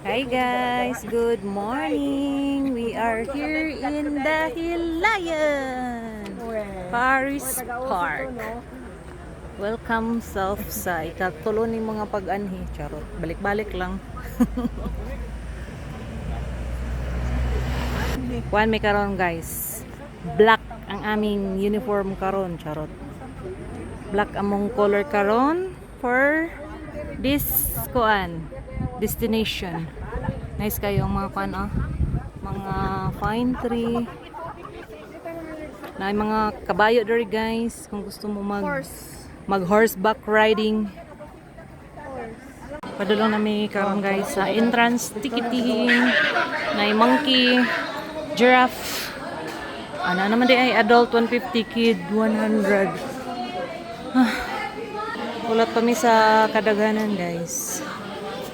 Hi guys, good morning. We are here in Dahilayan, Paris Park. Welcome sa ikatulo ni mga pag-anhi. Charot, balik-balik lang. Kuan may karon guys. Black ang aming uniform karon, charot. Black among color karon for this kuan destination. Nice kayo mga kuan mga pine tree. Na mga kabayo diri guys kung gusto mo mag horseback riding. Padulong nami karon guys sa entrance ticketing. Na monkey, giraffe. Ano naman di ay adult 150, kid 100. Ulat pa mi sa kadaghanan guys.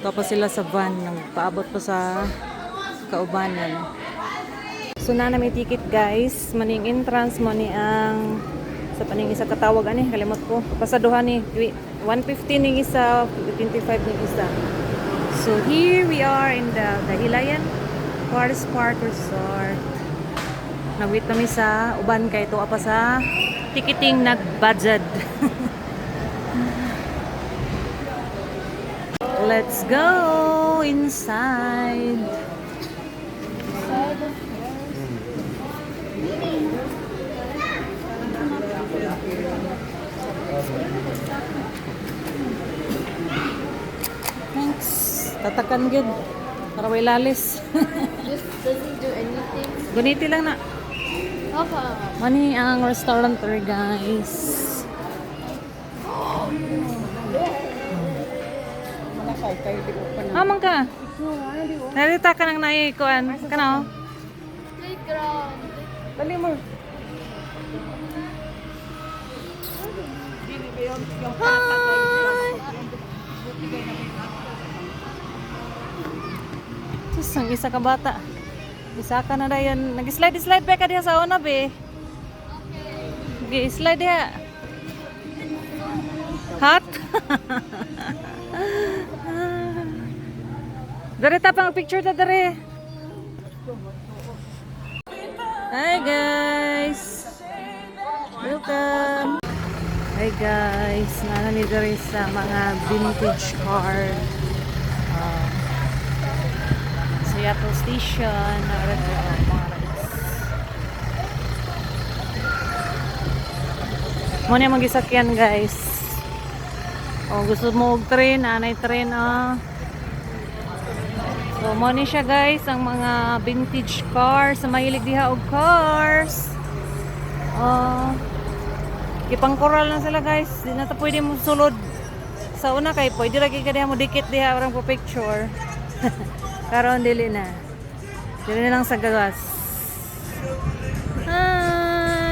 Tapos sila sa van, nagpaabot pa sa kaubanan. So na may ticket guys, maning entrance mo ni ang sa paning isa katawag ani, kalimot ko. Pasaduhan ni 150 ning isa, 25 ning isa. So here we are in the Dahilayan Paris Park Resort. Nagwait kami sa uban kay tuwa pa sa ticketing nag-budget. Let's go inside. Thanks. Tatakan gid para way lalis. Just doesn't do anything. Guniti lang na. Okay. Mani ang restaurant ri guys. Amang ka. Narita ka nang naikuan. Kano? Playground. Dali mo. Hi! Sus, ang isa ka bata. Isa ka na dayon. Nag-slide pa ka diha sa una, be. Okay. Slide diha. Hot? Dari tapang picture ta dari. Hi guys. Welcome. Hi guys. Nanami dari sa mga vintage car. Seattle Station. Muna mag-isakyan guys. O gusto mo og train, anay train So mo ni siya guys ang mga vintage cars, sa mahilig diha og cars. Ipang-coral na sila guys. Di na ta pwede mo sulod. Sa una kay pwede ra gyud diha mo dikit diha orang po picture. Karon dili na. Dili na lang sa gagas.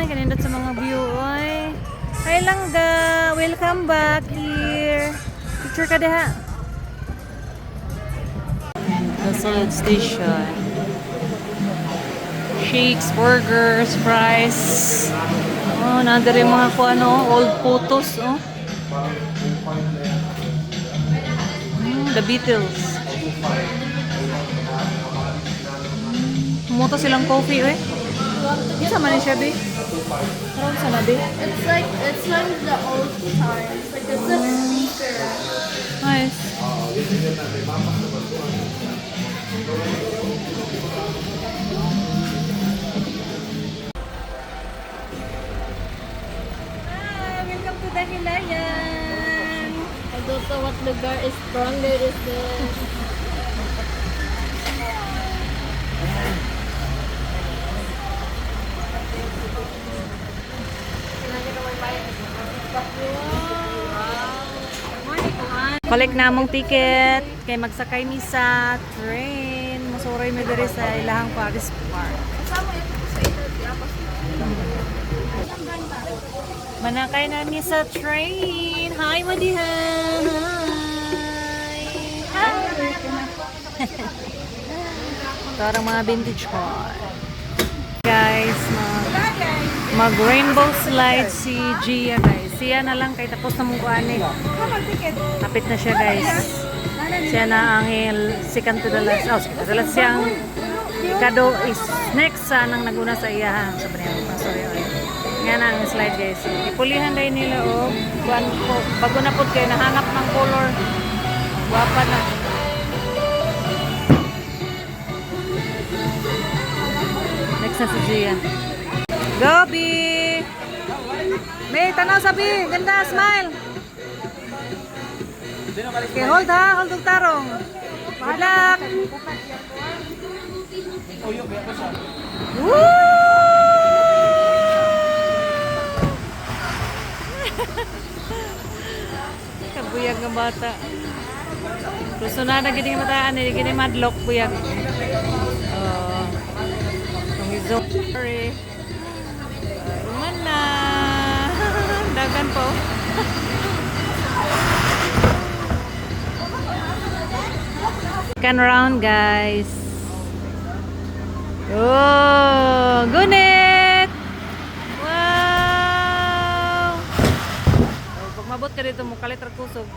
Kanindot sa mga view oy. Hi langga, welcome back here. Picture ka diha. The Solid Station. Shakes, burgers, fries. Oh, nandere mga old photos, The Beatles. Muto silang coffee, eh. Isa man ni siya, be. Karon sa nabi. It's like the old times. Like it's a speaker. Nice. Welcome to Dahilayan. I don't know what lugar is stronger is this. Collect na among ticket kay magsakay mi sa train. Masuroy mi diri sa ilahang Paris Park. Manakay na mi sa train. Hi Madihan. Hi. Parang mga vintage car. Guys, mag rainbow slide si Gia guys. Siya na lang kay tapos na mong kuan eh. Kapit na siya guys. Siya na ang second to the last. Oh, second to the last. Siyang ikado is next sa nang naguna sa iya. Sabi niya, sorry. Nga na ang slide guys. Ipulihan dahil nila o bago na po kayo nahangap ng color. Guwapa na. Next na si Gia. Go, B! May tanaw sabi. Ganda, smile. Okay, hold ha. Hold ang tarong. Good luck. Woo! Kabuyag ng bata. Gusto na na gini mataan. Gini madlock buyag. Oh. Sorry. Ruman na. Dagan po. Second round, guys. Oh, gunit! Wow! Oh, pag mabot ka dito, mukalit ra kusog.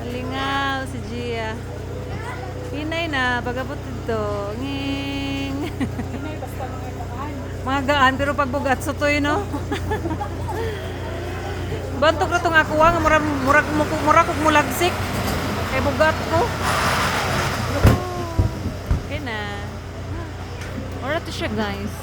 Nalingaw si Gia. Hinay na, pag-abot dito. Nging. Mga gaan, pero pagbugat, sutoy, no? Bantok na itong akuha, murag kong mulagsik. Kay bugat ko. Okay na. Ora to siya, guys.